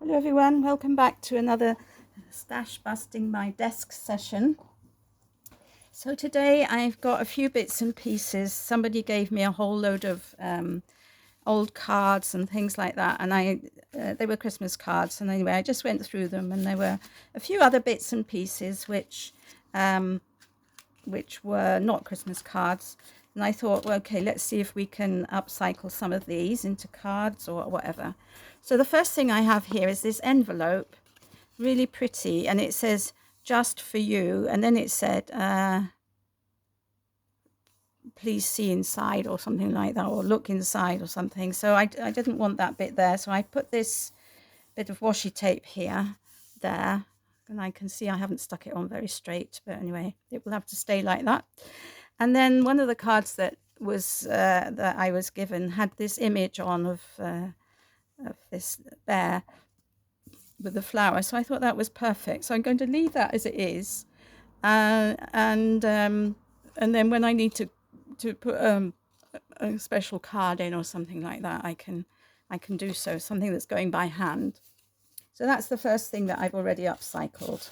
Hello everyone, welcome back to another Stash Busting My Desk session. So today I've got a few bits and pieces. Somebody gave me a whole load of old cards and things like that, and they were Christmas cards, and anyway I just went through them, and there were a few other bits and pieces which were not Christmas cards, and I thought, well, okay, let's see if we can upcycle some of these into cards or whatever. So the first thing I have here is this envelope, really pretty, and it says just for you, and then it said please see inside or something like that, or look inside or something. So I didn't want that bit there, so I put this bit of washi tape here, there, and I can see I haven't stuck it on very straight, but anyway, it will have to stay like that. And then one of the cards that I was given had this image on of this bear with the flower, so I thought that was perfect. So I'm going to leave that as it is, and then when I need to put a special card in or something like that, I can do so, something that's going by hand. So that's the first thing that I've already upcycled.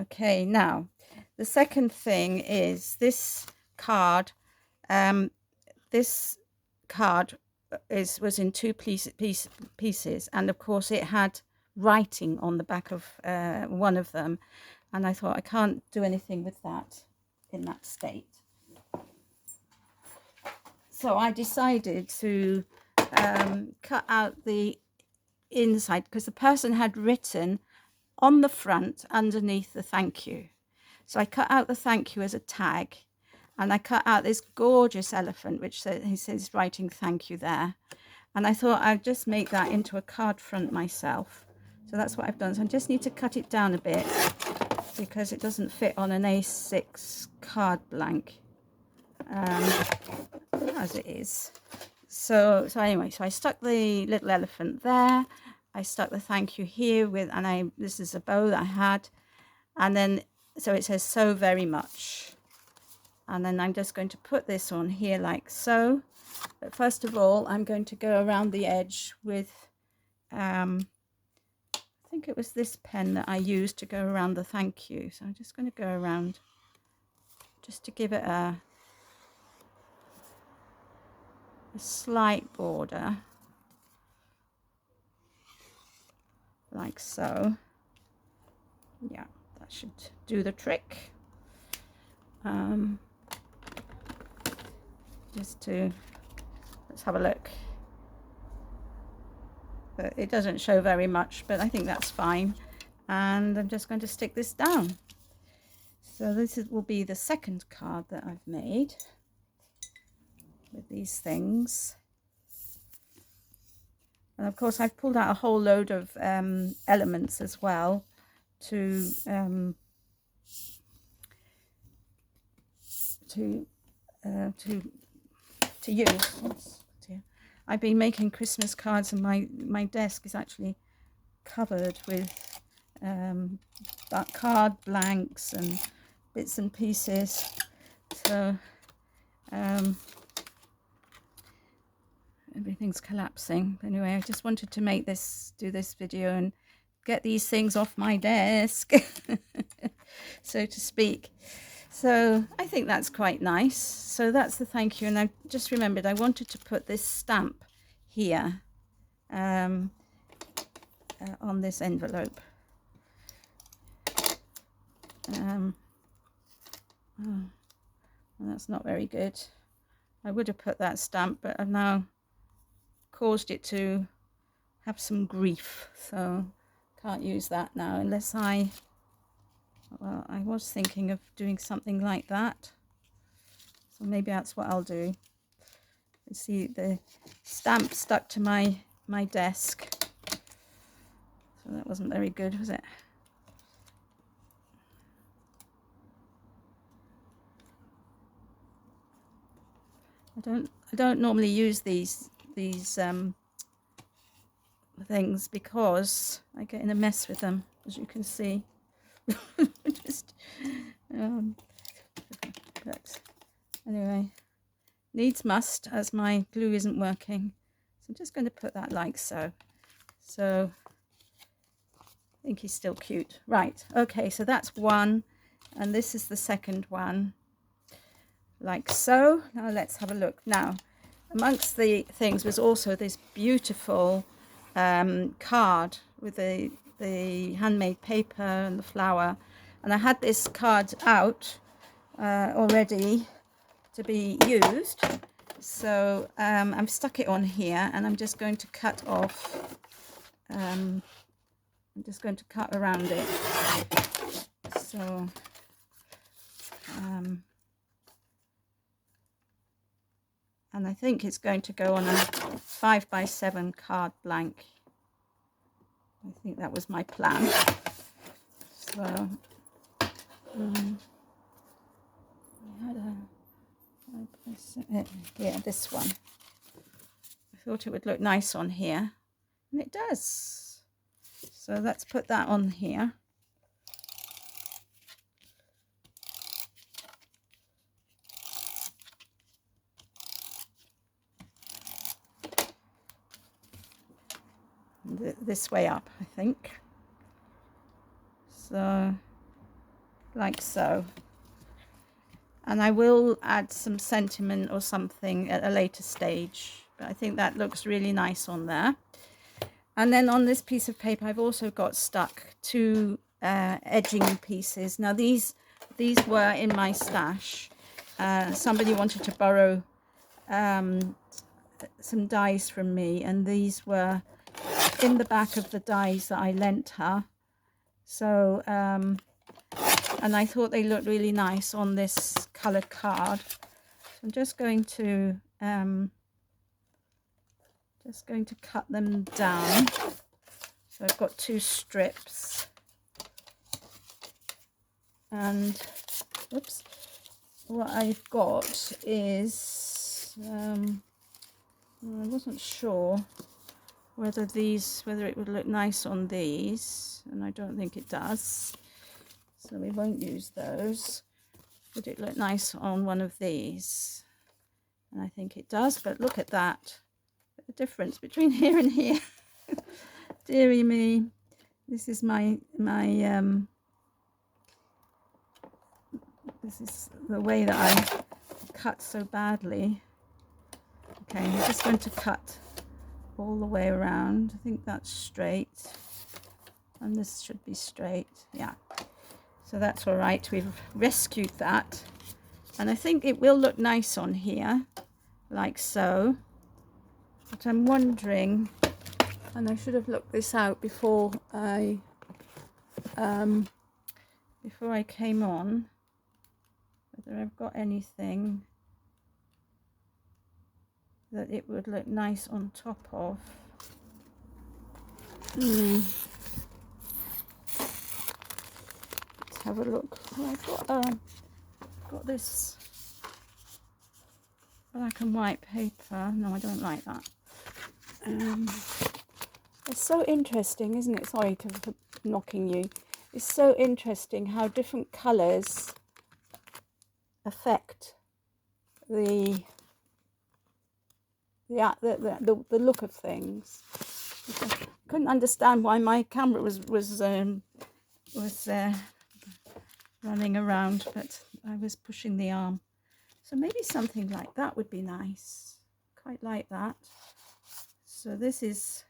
Okay, now the second thing is this card. This card was in two pieces, and of course it had writing on the back of one of them, and I thought I can't do anything with that in that state. So I decided to cut out the inside, because the person had written on the front underneath the thank you. So I cut out the thank you as a tag, and I cut out this gorgeous elephant, which he says writing thank you there. And I thought I'd just make that into a card front myself. So that's what I've done. So I just need to cut it down a bit because it doesn't fit on an A6 card blank as it is. So anyway, so I stuck the little elephant there. I stuck the thank you here with, and this is a bow that I had, and then so it says so very much. And then I'm just going to put this on here like so. But first of all, I'm going to go around the edge with, I think it was this pen that I used to go around the thank you. So I'm just going to go around just to give it a slight border, like so. Yeah, that should do the trick. Let's have a look. But it doesn't show very much, but I think that's fine. And I'm just going to stick this down. So this will be the second card that I've made with these things. And of course I've pulled out a whole load of elements as well to use. I've been making Christmas cards, and my desk is actually covered with card blanks and bits and pieces. So everything's collapsing. Anyway, I just wanted to do this video and get these things off my desk, so to speak. So I think that's quite nice. So that's the thank you. And I just remembered I wanted to put this stamp here on this envelope. Oh, well, that's not very good. I would have put that stamp, but I've now caused it to have some grief. So can't use that now unless well, I was thinking of doing something like that, so maybe that's what I'll do. You see the stamp stuck to my desk, so that wasn't very good, was it? I don't normally use these things because I get in a mess with them, as you can see. Just but anyway, needs must, as my glue isn't working. So I'm just going to put that like so. So think he's still cute. Right, okay, so that's one, and this is the second one, like so. Now let's have a look. Now, amongst the things was also this beautiful card with the handmade paper and the flower, and I had this card out already to be used, so I've stuck it on here, and I'm just going to cut off. I'm just going to cut around it. So and I think it's going to go on a 5x7 card blank. I think that was my plan. So I had a 5x7, yeah, this one. I thought it would look nice on here, and it does. So let's put that on here. This way up, I think. So, like so. And I will add some sentiment or something at a later stage, but I think that looks really nice on there. And then on this piece of paper, I've also got stuck two edging pieces. Now these were in my stash. Somebody wanted to borrow some dies from me, and these were in the back of the dies that I lent her. So and I thought they looked really nice on this colored card. So I'm just going to cut them down. So I've got two strips, and oops, what I've got is I wasn't sure whether it would look nice on these, and I don't think it does, so we won't use those. Would it look nice on one of these? And I think it does, but look at that, the difference between here and here. Dearie me, this is this is the way that I cut so badly. Okay, I'm just going to cut all the way around. I think that's straight, and this should be straight. Yeah, so that's all right. We've rescued that, and I think it will look nice on here, like so. But I'm wondering, and I should have looked this out before I came on, whether I've got anything that it would look nice on top of. Let's have a look. I've got this black and white paper. No, I don't like that. It's so interesting, isn't it? Sorry for knocking you. It's so interesting how different colours affect the look of things. I couldn't understand why my camera was running around, but I was pushing the arm. So maybe something like that would be nice. Quite like that. So this is,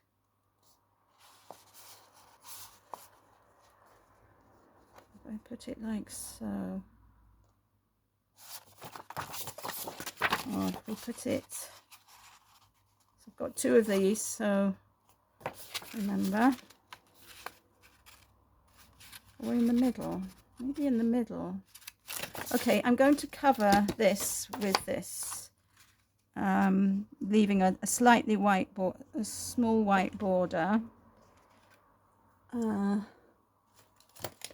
if I put it like so, or if we put it, so I've got two of these, so remember, or in the middle, maybe in the middle. Okay, I'm going to cover this with this, leaving a slightly white border, a small white border.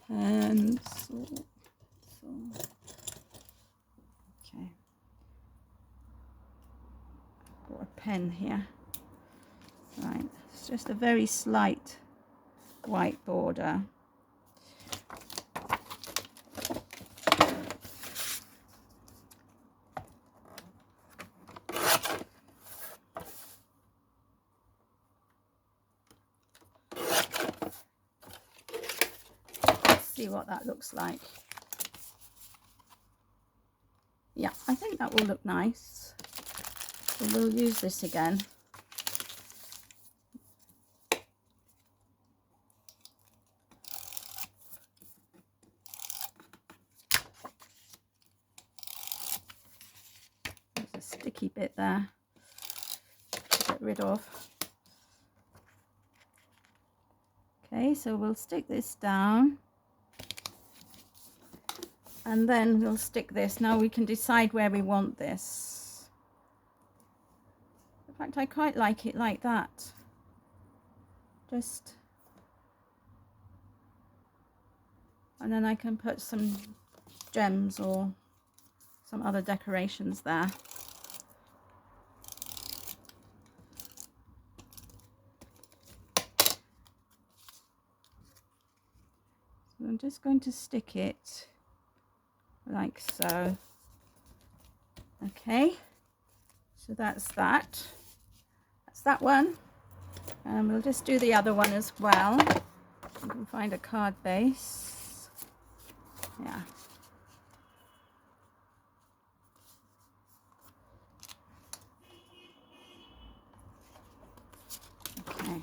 Pencil. Okay, I've got a pen here. Right, it's just a very slight white border. see what that looks like. Yeah, I think that will look nice. So we'll use this again. There's a sticky bit there to get rid of. Okay, so we'll stick this down. And then we'll stick this. Now we can decide where we want this. In fact, I quite like it like that. Just, and then I can put some gems or some other decorations there. So I'm just going to stick it like so. Okay, so that's that one, and we'll just do the other one as well. You can find a card base. Yeah, okay.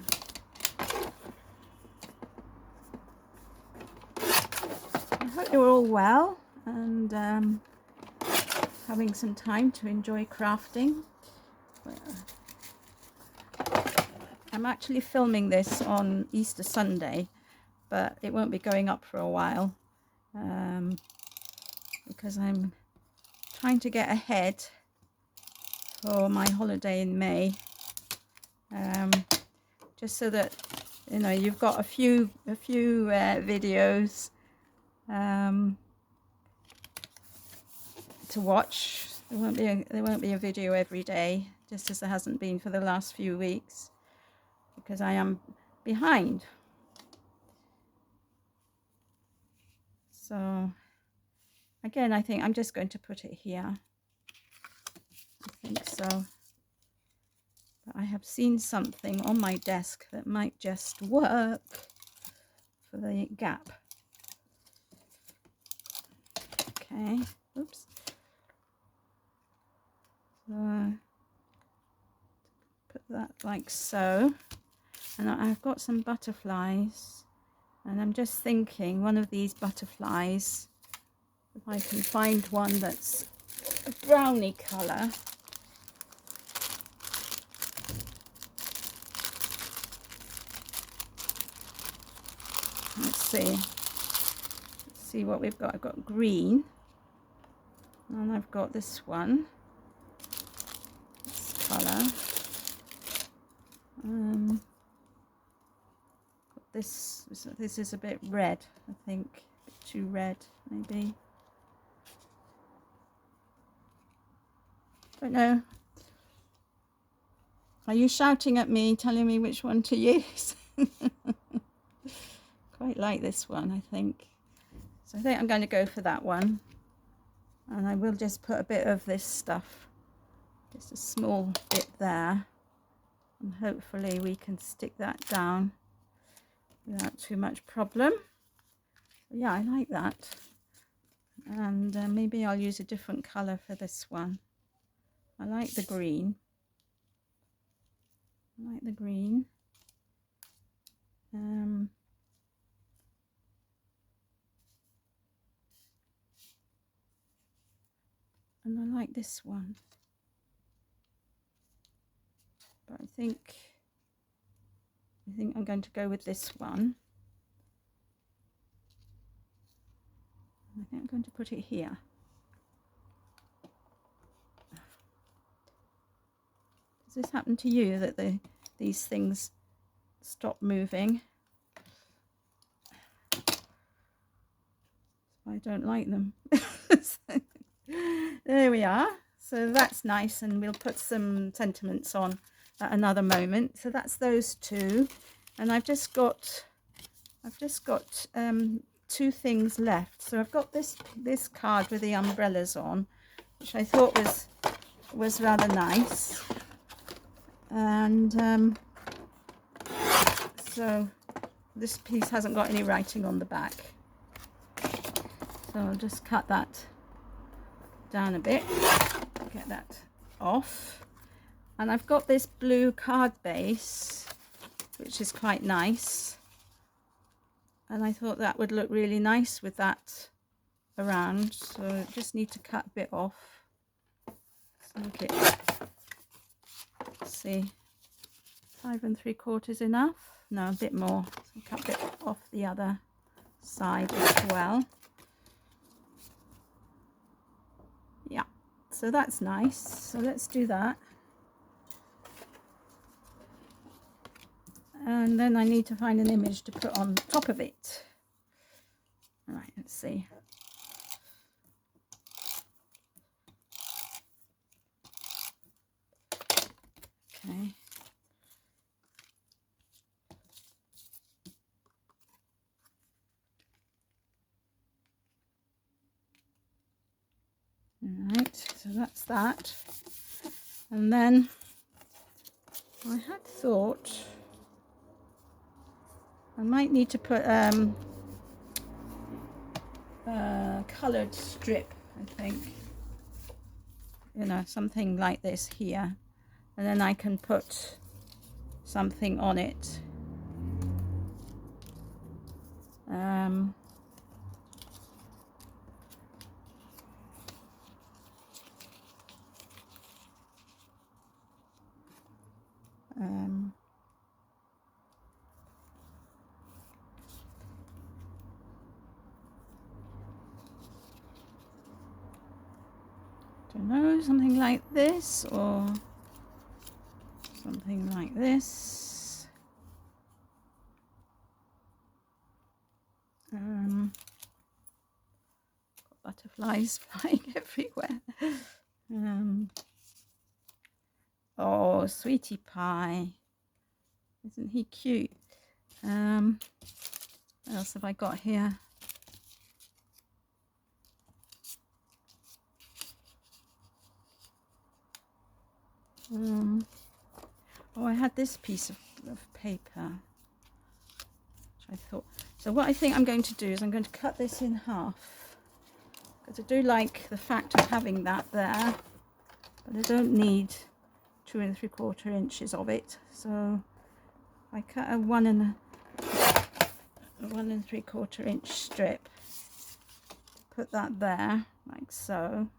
I hope you're all well and having some time to enjoy crafting. I'm actually filming this on Easter Sunday, but it won't be going up for a while because I'm trying to get ahead for my holiday in May, just so that you've got a few videos to watch. There won't be a video every day, just as there hasn't been for the last few weeks, because I am behind. So again, I think I'm just going to put it here. I think so. But I have seen something on my desk that might just work for the gap. Okay, oops. So put that like so. And I've got some butterflies, and I'm just thinking one of these butterflies, if I can find one that's a browny colour. Let's see what we've got. I've got green, and I've got this one, this colour. This is a bit red, I think, a bit too red maybe. Don't know. Are you shouting at me, telling me which one to use? Quite like this one, I think. So I think I'm going to go for that one. And I will just put a bit of this stuff, just a small bit there. And hopefully we can stick that down without too much problem. Yeah, I like that. And maybe I'll use a different colour for this one. I like the green. I like the green. And I like this one. But I think I'm going to go with this one. I think I'm going to put it here. Does this happen to you, that these things stop moving? I don't like them. There we are. So that's nice, and we'll put some sentiments on at another moment. So that's those two, and I've just got two things left. So I've got this card with the umbrellas on, which I thought was rather nice, and so this piece hasn't got any writing on the back. So I'll just cut that down a bit, get that off. And I've got this blue card base, which is quite nice. And I thought that would look really nice with that around. So I just need to cut a bit off. Okay. Let's see, 5 3/4 enough? No, a bit more. So cut a bit off the other side as well. Yeah, so that's nice. So let's do that. And then I need to find an image to put on top of it. All right, let's see. Okay. All right, so that's that. And then I had thought I might need to put coloured strip, I think, you know, something like this here, and then I can put something on it. Don't know, something like this or something like this. Got butterflies flying everywhere. Oh, sweetie pie, isn't he cute? What else have I got here? Oh, I had this piece of paper, which I thought. So what I think I'm going to do is I'm going to cut this in half, because I do like the fact of having that there, but I don't need 2 3/4 inches of it. So I cut a 1 3/4 inch strip, put that there like so,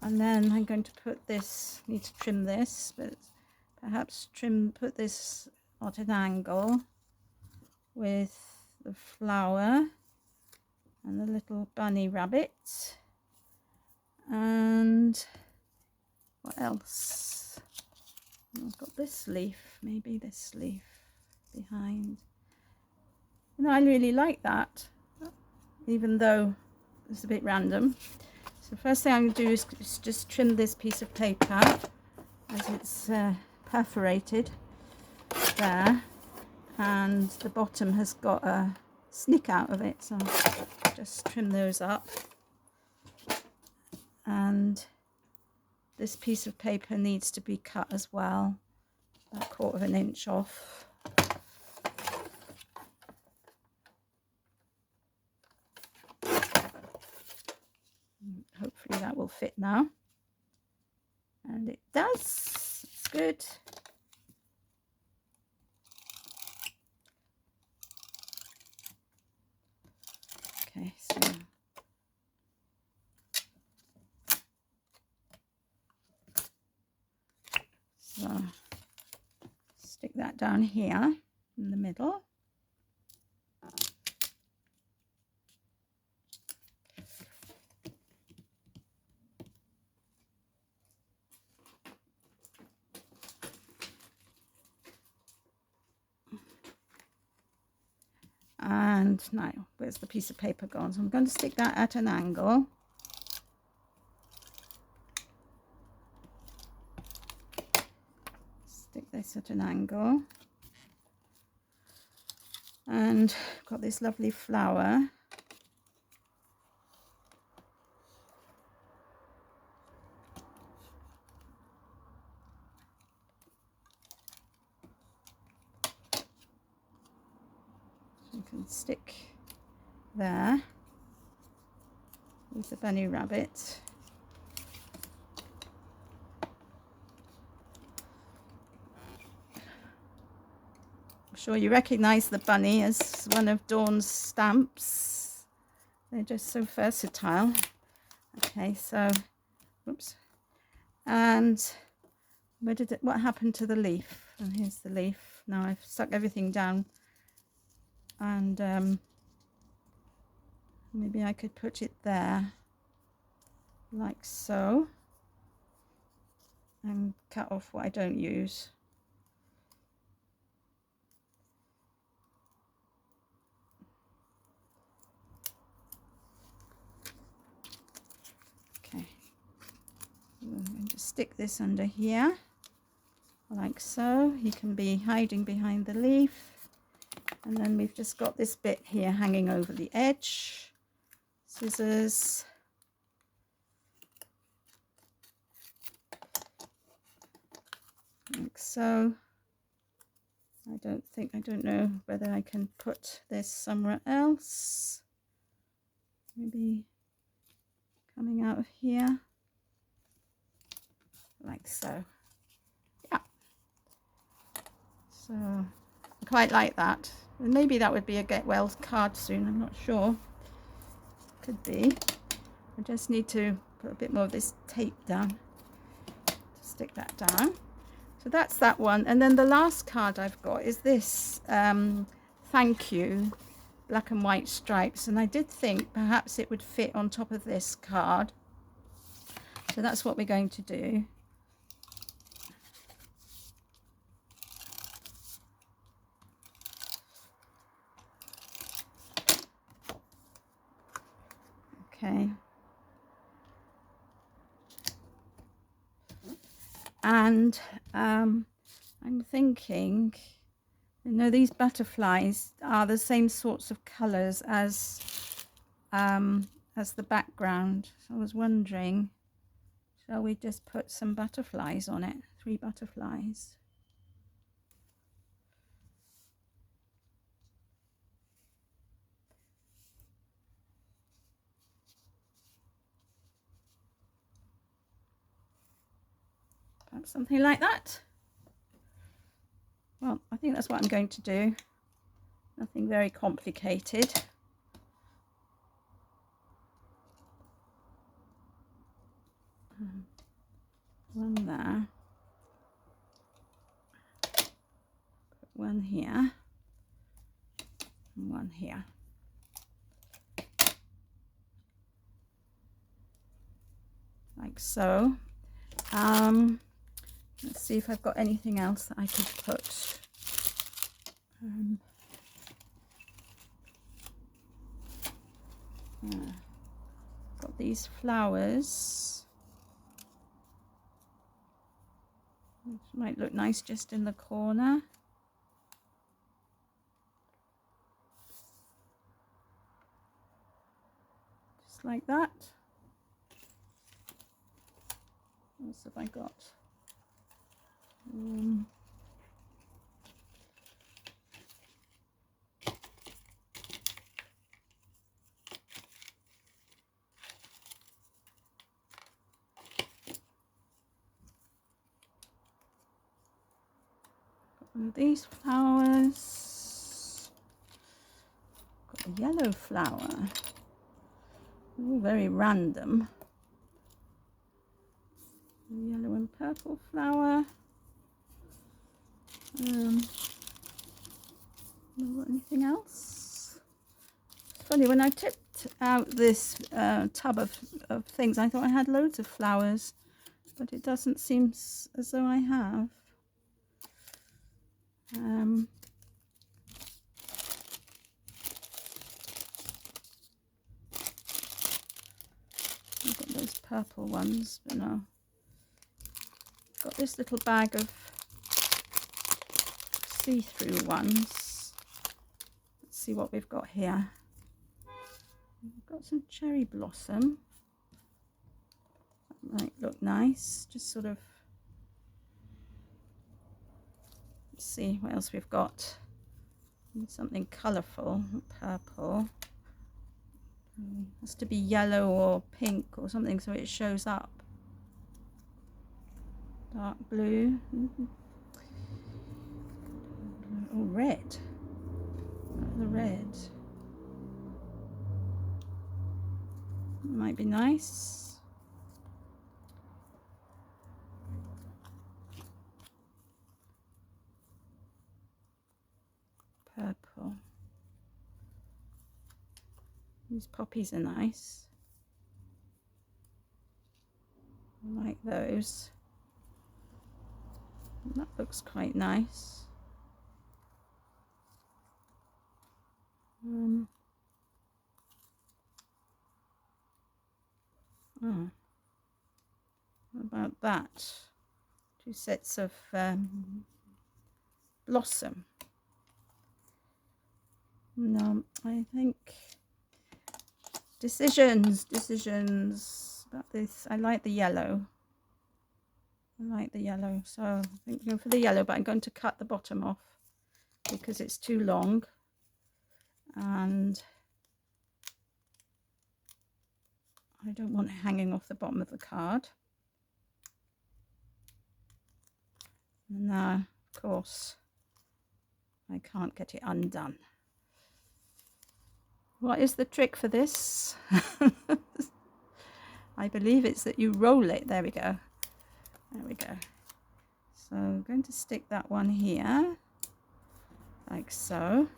and then I'm going to put this, need to trim this, but perhaps put this at an angle with the flower and the little bunny rabbit. And what else? I've got this leaf, maybe this leaf behind. You know, I really like that, even though it's a bit random. So first thing I'm going to do is just trim this piece of paper as it's perforated there, and the bottom has got a snick out of it, so just trim those up. And this piece of paper needs to be cut as well, about 1/4 inch off. Hopefully that will fit now, and it does. It's good. Okay, so stick that down here in the middle. And now, where's the piece of paper gone? So I'm going to stick that at an angle. Stick this at an angle. And I've got this lovely flower. So you can stick there. with the bunny rabbit. I'm sure you recognize the bunny as one of Dawn's stamps. They're just so versatile. Okay, so, whoops. And what happened to the leaf? And here's the leaf. Now I've stuck everything down, and maybe I could put it there, like so, and cut off what I don't use. Okay, I'm going to stick this under here, like so. He can be hiding behind the leaf. And then we've just got this bit here hanging over the edge. Scissors. Like so. I don't know whether I can put this somewhere else. Maybe coming out of here. Like so. Yeah. So I quite like that. And maybe that would be a Get Well card soon, I'm not sure. Could be. I just need to put a bit more of this tape down to stick that down. So that's that one. And then the last card I've got is this thank you, black and white stripes. And I did think perhaps it would fit on top of this card. So that's what we're going to do. Okay. And I'm thinking, you know, these butterflies are the same sorts of colors as the background. So I was wondering, shall we just put some butterflies on it? 3 butterflies. Perhaps something like that. Well, I think that's what I'm going to do. Nothing very complicated. One there. Put one here. And one here. Like so. Let's see if I've got anything else that I could put. Got these flowers, which might look nice just in the corner. Just like that. What else have I got? One of these flowers. Got a yellow flower. All very random. A yellow and purple flower. Got anything else? It's funny, when I tipped out this tub of things, I thought I had loads of flowers, but it doesn't seem as though I have. I've got those purple ones, but no. Got this little bag of see-through ones. Let's see what we've got here. We've got some cherry blossom. That might look nice. Just sort of, let's see what else we've got. Something colourful, purple. It has to be yellow or pink or something so it shows up. Dark blue. Oh, red. The red. Might be nice. Purple. These poppies are nice. I like those. That looks quite nice. Oh, what about that? 2 sets of blossom. No, I think decisions about this. I like the yellow. So I think go for the yellow, but I'm going to cut the bottom off because it's too long, and I don't want it hanging off the bottom of the card. And now, of course, I can't get it undone. What is the trick for this? I believe it's that you roll it. There we go. There we go. So I'm going to stick that one here, like so.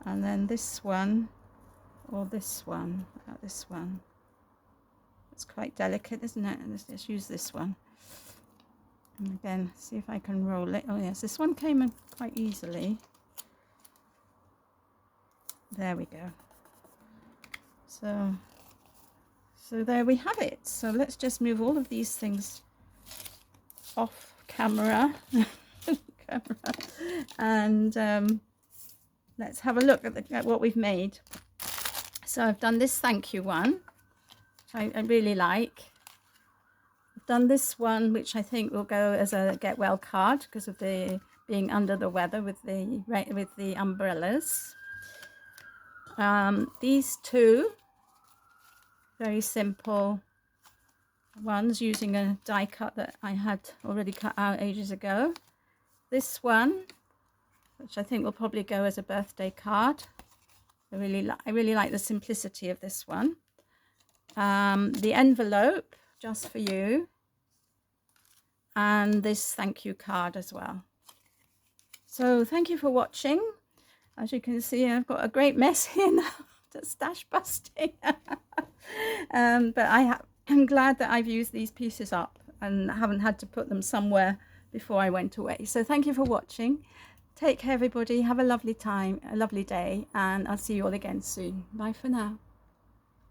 And then this one, or this one, this one. It's quite delicate, isn't it? Let's use this one. And again, see if I can roll it. Oh yes, this one came in quite easily. There we go. So there we have it. So let's just move all of these things off camera. And let's have a look at what we've made. So I've done this thank you one, which I really like. I've done this one, which I think will go as a get well card because of the being under the weather with the umbrellas. These two very simple ones using a die cut that I had already cut out ages ago. This one, which I think will probably go as a birthday card. I really like the simplicity of this one. The envelope just for you, and this thank you card as well. So thank you for watching. As you can see, I've got a great mess here now, just stash busting. But I'm glad that I've used these pieces up and haven't had to put them somewhere before I went away. So thank you for watching. Take care, everybody. Have a lovely time, a lovely day, and I'll see you all again soon. Bye for now.